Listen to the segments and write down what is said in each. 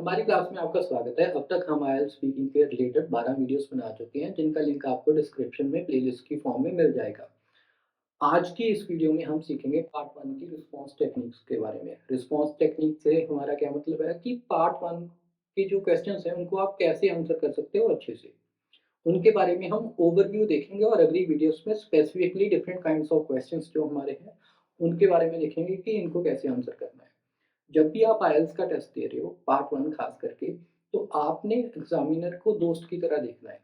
हमारी क्लास में आपका स्वागत है। अब तक हम आईएलटीएस स्पीकिंग के रिलेटेड 12 वीडियोस बना चुके हैं, जिनका लिंक आपको डिस्क्रिप्शन में प्लेलिस्ट की फॉर्म में मिल जाएगा। आज की इस वीडियो में हम सीखेंगे पार्ट 1 की रिस्पॉन्स टेक्निक्स के बारे में। रिस्पॉन्स टेक्निक से हमारा क्या मतलब है कि पार्ट 1 के जो क्वेश्चंस हैं, उनको आप कैसे आंसर कर सकते हो अच्छे से। उनके बारे में हम ओवरव्यू देखेंगे और अगली वीडियोस में specifically different kinds of questions जो हमारे हैं, उनके बारे में देखेंगे कि इनको कैसे आंसर करना है। जब भी आप आईएलटीएस का टेस्ट दे रहे हो, पार्ट 1 खास करके, तो आपने एग्ज़ामिनर को दोस्त की तरह देखना है,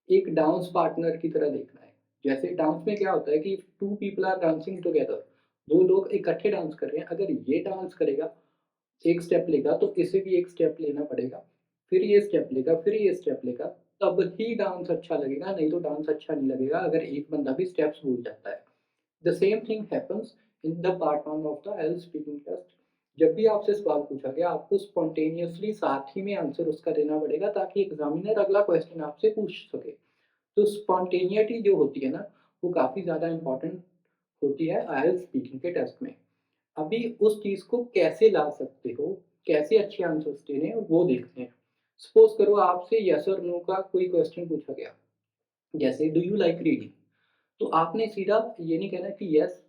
एक डांस पार्टनर की तरह देखना है। जैसे डांस में क्या होता है कि 2 पीपल आर डांसिंग टुगेदर, 2 लोग इकट्ठे डांस कर रहे हैं, अगर ये डांस करेगा, एक स्टेप लेगा, तो इसे भी एक स्टेप लेना पड़ेगा, फिर ये स्टेप लेगा, फिर ये स्टेप लेगा, तब ही डांस अच्छा लगेगा, नहीं तो डांस अच्छा नहीं लगेगा अगर एक बंदा भी स्टेप्स भूल जाता है। The same thing happens in the part 1 of the IELTS speaking test. जब भी आपसे सवाल पूछा गया, आपको स्पॉन्टेनियसली साथ ही में आंसर उसका देना पड़ेगा ताकि एग्जामिनर अगला क्वेश्चन आपसे पूछ सके। तो स्पॉन्टेनिटी जो होती है ना, वो काफ़ी ज़्यादा इम्पोर्टेंट होती है आईएलटीएस स्पीकिंग के टेस्ट में। अभी उस चीज़ को कैसे ला सकते हो, कैसे अच्छे आंसर्स देने हैं, वो देखते हैं। सपोज़ करो आपसे येस और नो का कोई क्वेश्चन पूछा गया, जैसे डू यू लाइक रीडिंग? तो आपने सीधा ये नहीं कहना कि यस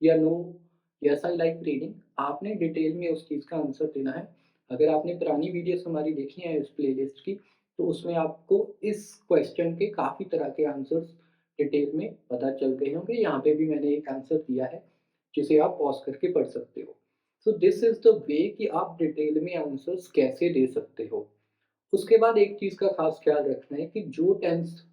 या no, yes I like reading, आपने डिटेल में उस चीज़ का आंसर देना है। अगर आपने पुरानी वीडियोस हमारी देखी हैं इस प्लेलिस्ट की, तो उसमें आपको इस क्वेश्चन के काफ़ी तरह के आंसर्स डिटेल में पता चल गए होंगे। यहाँ पे भी मैंने एक आंसर दिया है, जिसे आप पॉज़ करके पढ़ सकते हो। So this is the way कि आप डिटेल में आंसर्स कैसे दे सकते हो। उसके बाद एक चीज़ का ख़ास ख़्याल रखना है कि जो टेंस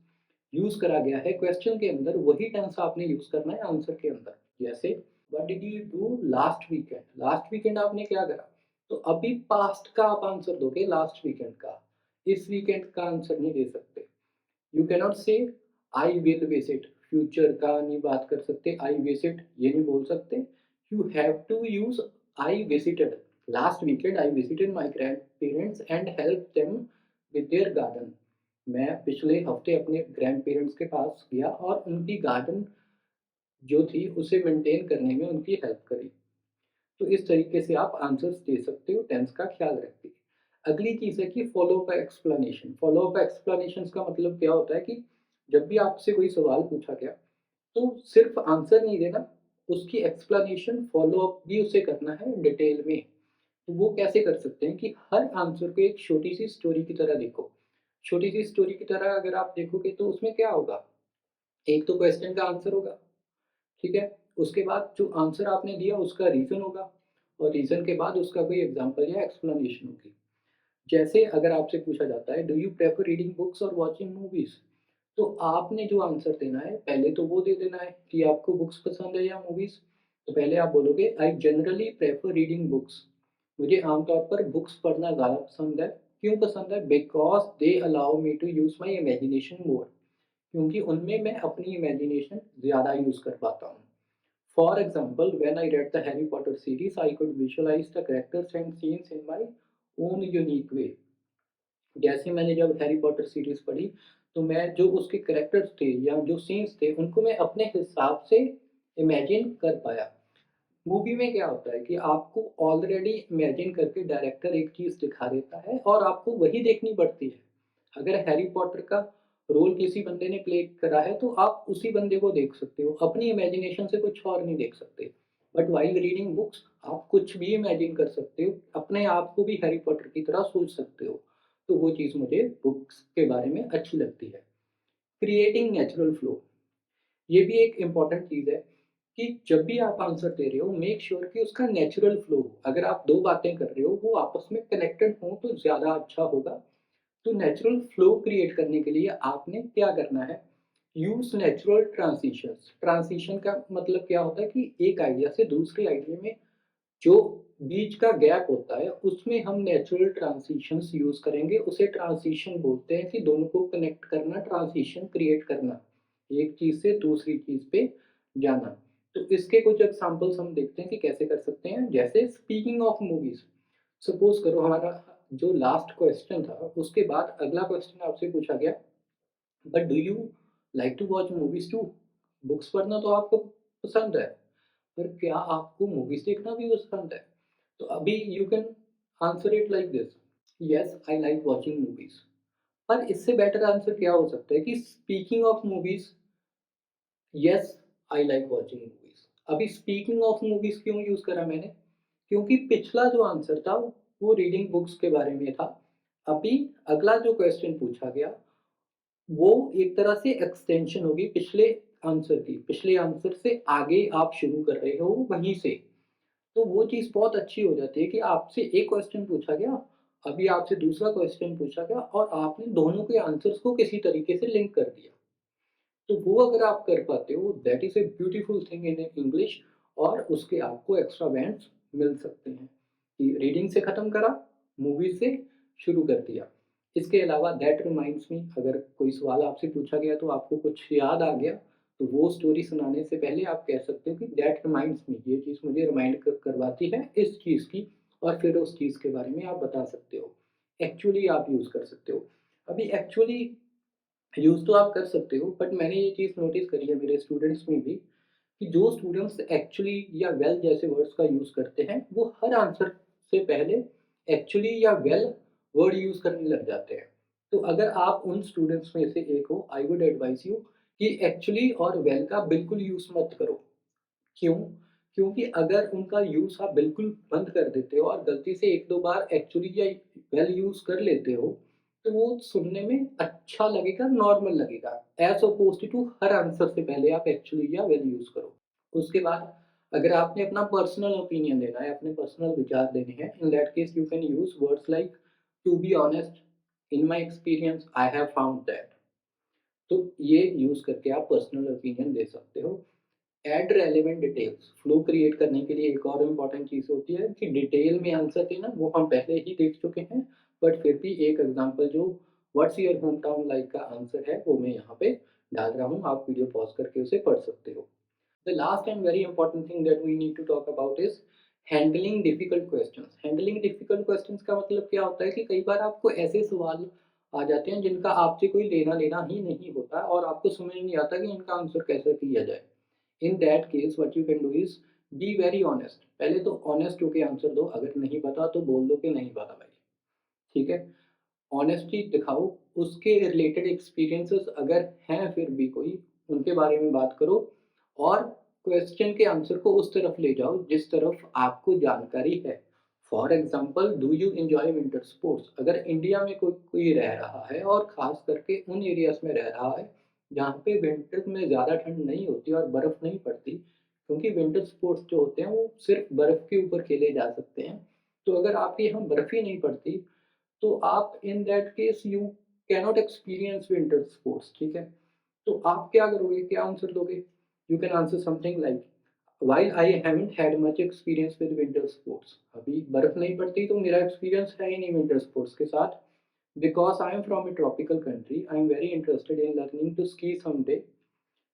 यूज़ करा गया है क्वेश्चन के अंदर, वही टेंस आपने यूज़ करना है आंसर के अंदर। जैसे what did you do last weekend? Last weekend आपने क्या करा? तो अभी पास्ट का आप आंसर दोगे, लास्ट वीकेंड का। इस वीकेंड का आंसर नहीं दे सकते। यू कैन नॉट से आई विल विजिट, फ्यूचर का नहीं बात कर सकते, आई विजिट ये नहीं बोल सकते। You have to use I visited. Last weekend I visited my grandparents and help them with their garden. मैं पिछले हफ्ते अपने ग्रैंडपेरेंट्स के पास गया और उनकी गार्डन जो थी उसे मेंटेन करने में उनकी हेल्प करी। तो इस तरीके से आप आंसर्स दे सकते हो टेंस का ख्याल रख के। अगली चीज़ है कि follow up explanation. Follow up explanations का मतलब क्या होता है कि जब भी आपसे कोई सवाल पूछा गया, तो सिर्फ आंसर नहीं देना, उसकी एक्सप्लेनेशन फॉलो अप भी उसे करना है डिटेल में। तो वो कैसे कर सकते हैं कि हर आंसर को एक छोटी-सी स्टोरी की तरह देखो। छोटी-सी स्टोरी की तरह अगर आप देखोगे तो उसमें क्या होगा? एक तो क्वेश्चन का आंसर होगा, ठीक है? उसके बाद जो आंसर आपने दिया उसका रीज़न होगा और रीज़न के बाद उसका कोई एग्ज़ाम्पल या एक्सप्लेनेशन होगी। जैसे अगर आपसे पूछा जाता है, do you prefer reading books और वॉचिंग मूवीज़? तो आपने जो आंसर देना है, पहले तो वो दे देना है कि आपको बुक्स पसंद है या मूवीज़। तो पहले आप बोलोगे I generally prefer reading books. मुझे आमतौर पर बुक्स पढ़ना ज़्यादा पसंद है। क्यों पसंद है? Because they allow me to use my imagination more. क्योंकि उनमें मैं अपनी इमेजिनेशन ज़्यादा यूज़ कर पाता हूँ। For example when I read the Harry Potter series I could visualise the characters and scenes in my own unique way. जैसे मैंने जब हैरी पॉटर सीरीज़ पढ़ी, तो मैं जो उसके कैरेक्टर्स थे या जो सीन्स थे, उनको मैं अपने हिसाब से इमेजिन कर पाया। मूवी में क्या होता है कि आपको ऑलरेडी इमेजिन करके डायरेक्टर एक चीज़ दिखा देता है और आपको वही देखनी पड़ती है। अगर हैरी पॉटर का रोल किसी बंदे ने प्ले करा है, तो आप उसी बंदे को देख सकते हो, अपनी इमेजिनेशन से कुछ और नहीं देख सकते। बट व्हाइल रीडिंग बुक्स आप कुछ भी इमेजिन कर सकते हो, अपने आप को भी हैरी पॉटर की तरह सोच सकते हो। तो वो चीज़ मुझे बुक्स के बारे में अच्छी लगती है। क्रिएटिंग नेचुरल फ्लो, ये भी एक इम्पोर्टेंट चीज़ है कि जब भी आप आंसर दे रहे हो, मेक श्योर कि उसका नेचुरल फ्लो हो। अगर आप 2 बातें कर रहे हो, वो आपस में कनेक्टेड हों तो ज़्यादा अच्छा होगा। तो नेचुरल फ्लो क्रिएट करने के लिए आपने क्या करना है, यूज़ नेचुरल ट्रांज़िशंस। ट्रांज़िशन का मतलब क्या होता है कि एक आइडिया से दूसरे आइडिया में जो बीच का गैप होता है, उसमें हम नेचुरल ट्रांज़िशंस यूज़ करेंगे। उसे ट्रांज़िशन बोलते हैं कि दोनों को कनेक्ट करना, ट्रांज़िशन क्रिएट करना, एक चीज़ से दूसरी चीज़ पे जाना। तो इसके कुछ एग्ज़ाम्पल्स हम देखते हैं कि कैसे कर सकते हैं। जैसे स्पीकिंग ऑफ मूवीज़, सपोज़ करो हमारा जो लास्ट क्वेश्चन था, उसके बाद अगला क्वेश्चन आपसे पूछा गया, but do you like to watch movies too? Books पढ़ना तो आपको पसंद है, पर क्या आपको मूवीज़ देखना भी पसंद है? तो अभी you can answer it like this, yes I like watching movies. पर इससे बेटर आंसर क्या हो सकता है कि speaking of movies, yes I like watching movies. अभी स्पीकिंग ऑफ मूवीज क्यों यूज करा मैंने? क्योंकि पिछला जो आंसर था वो रीडिंग बुक्स के बारे में था। अभी अगला जो क्वेश्चन पूछा गया वो एक तरह से एक्सटेंशन होगी पिछले आंसर की। पिछले आंसर से आगे आप शुरू कर रहे हो वहीं से। तो वो चीज़ बहुत अच्छी हो जाती है कि आपसे एक क्वेश्चन पूछा गया, अभी आपसे दूसरा क्वेश्चन पूछा गया और आपने दोनों के आंसर्स को किसी तरीके से लिंक कर दिया। तो वो अगर आप कर पाते हो that is a beautiful thing in English. और उसके आपको एक्स्ट्रा बैंड्स मिल सकते हैं कि रीडिंग से ख़त्म करा, मूवी से शुरू कर दिया। इसके अलावा दैट रिमाइंड्स मी, अगर कोई सवाल आपसे पूछा गया तो आपको कुछ याद आ गया, तो वो स्टोरी सुनाने से पहले आप कह सकते हो कि दैट रिमाइंड्स मी, ये चीज़ मुझे रिमाइंड करवाती है इस चीज़ की, और फिर उस चीज़ के बारे में आप बता सकते हो। एक्चुअली आप यूज़ कर सकते हो। अभी एक्चुअली यूज़ तो आप कर सकते हो, बट मैंने ये चीज़ नोटिस करी है मेरे स्टूडेंट्स में भी कि जो स्टूडेंट्स एक्चुअली या वेल जैसे वर्ड्स का यूज़ करते हैं, वो हर आंसर से पहले एक्चुअली या वेल वर्ड यूज़ करने लग जाते हैं। तो अगर आप उन स्टूडेंट्स में से एक हो, आई वुड एडवाइस यू कि एक्चुअली और वेल का बिल्कुल यूज़ मत करो। क्यों? क्योंकि अगर उनका यूज़ आप बिल्कुल बंद कर देते हो और गलती से 1-2 बार एक्चुअली या वेल यूज़ कर लेते हो, तो वो सुनने में अच्छा लगेगा, नॉर्मल लगेगा। ऐज़ अपोज़्ड टू हर आंसर से पहले आप एक्चुअली या वेल यूज़ करो। उसके बाद अगर आपने अपना पर्सनल ओपिनियन देना है, अपने पर्सनल विचार देने हैं, in that case you can use words like to be honest, in my experience, I have found that. तो ये यूज़ करके आप पर्सनल ओपिनियन दे सकते हो। Add relevant details, flow create करने के लिए एक और इम्पॉर्टेंट चीज़ होती है कि डिटेल में आंसर देना, वो हम पहले ही देख चुके हैं, बट फिर भी एक एग्जांपल जो what's your home town like का आंसर है वो मैं यहाँ पे डाल रहा हूँ, आप वीडियो पॉज करके उसे पढ़ सकते हो। The last and very important thing that we need to talk about is handling difficult questions. Handling difficult questions का मतलब क्या होता है कि कई बार आपको ऐसे सवाल आ जाते हैं जिनका आपसे कोई लेना देना ही नहीं होता और आपको समझ नहीं आता कि इनका आंसर कैसे किया जाए। इन that case what you can do is be very honest. पहले तो ऑनेस्ट होके आंसर दो, अगर नहीं पता तो बोल दो कि नहीं पता भाई, ठीक है? ऑनेस्टी दिखाओ, उसके रिलेटेड एक्सपीरियंसेस अगर हैं फिर भी कोई, उनके बारे में बात करो और क्वेश्चन के आंसर को उस तरफ ले जाओ जिस तरफ आपको जानकारी है। For example, do you enjoy winter sports? अगर इंडिया में कोई कोई रह रहा है और ख़ास करके उन एरियाज़ में रह रहा है जहाँ पे विंटर में ज़्यादा ठंड नहीं होती और बर्फ़ नहीं पड़ती, क्योंकि विंटर स्पोर्ट्स जो होते हैं वो सिर्फ़ बर्फ़ के ऊपर खेले जा सकते हैं। तो अगर आपके यहाँ बर्फ़ ही नहीं पड़ती तो आप इन that case you cannot experience winter sports, ठीक है? तो आप क्या करोगे, क्या आंसर दोगे? You can answer something like while I haven't had much experience with winter sports. अभी बर्फ नहीं पड़ती तो मेरा एक्सपीरियंस है ही नहीं विंटर स्पोर्ट्स के साथ। Because I am from a tropical country, I am very interested in learning to ski someday.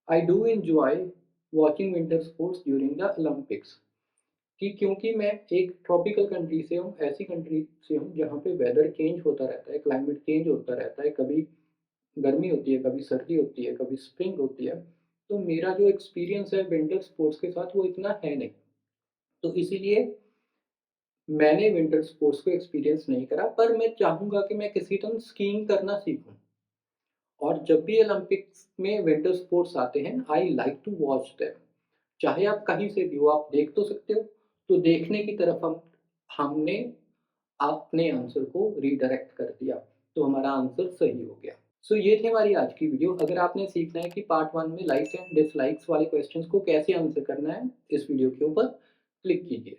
I do enjoy watching winter sports during the Olympics. कि क्योंकि मैं एक ट्रॉपिकल कंट्री से हूँ, ऐसी कंट्री से हूँ जहाँ पे वेदर चेंज होता रहता है, क्लाइमेट चेंज होता रहता है, कभी गर्मी होती है, कभी सर्दी होती है, कभी स्प्रिंग होती है। तो मेरा जो एक्सपीरियंस है विंटर स्पोर्ट्स के साथ वो इतना है नहीं। तो इसीलिए मैंने विंटर स्पोर्ट्स को एक्सपीरियंस नहीं करा, पर मैं चाहूँगा कि मैं किसी दिन स्कीइंग करना सीखूँ। और जब भी ओलंपिक्स में विंटर स्पोर्ट्स आते हैं, I like to watch them. चाहे आप कहीं से भी हो, आप देख तो सकते हो। तो देखने की तरफ हमने आपने आंसर को रीडायरेक्ट कर दिया, तो हमारा आंसर सही हो गया। सो ये थी हमारी आज की वीडियो। अगर आपने सीखना है कि पार्ट 1 में लाइक्स एंड डिसलाइक्स वाले क्वेश्चंस को कैसे आंसर करना है, इस वीडियो के ऊपर क्लिक कीजिए।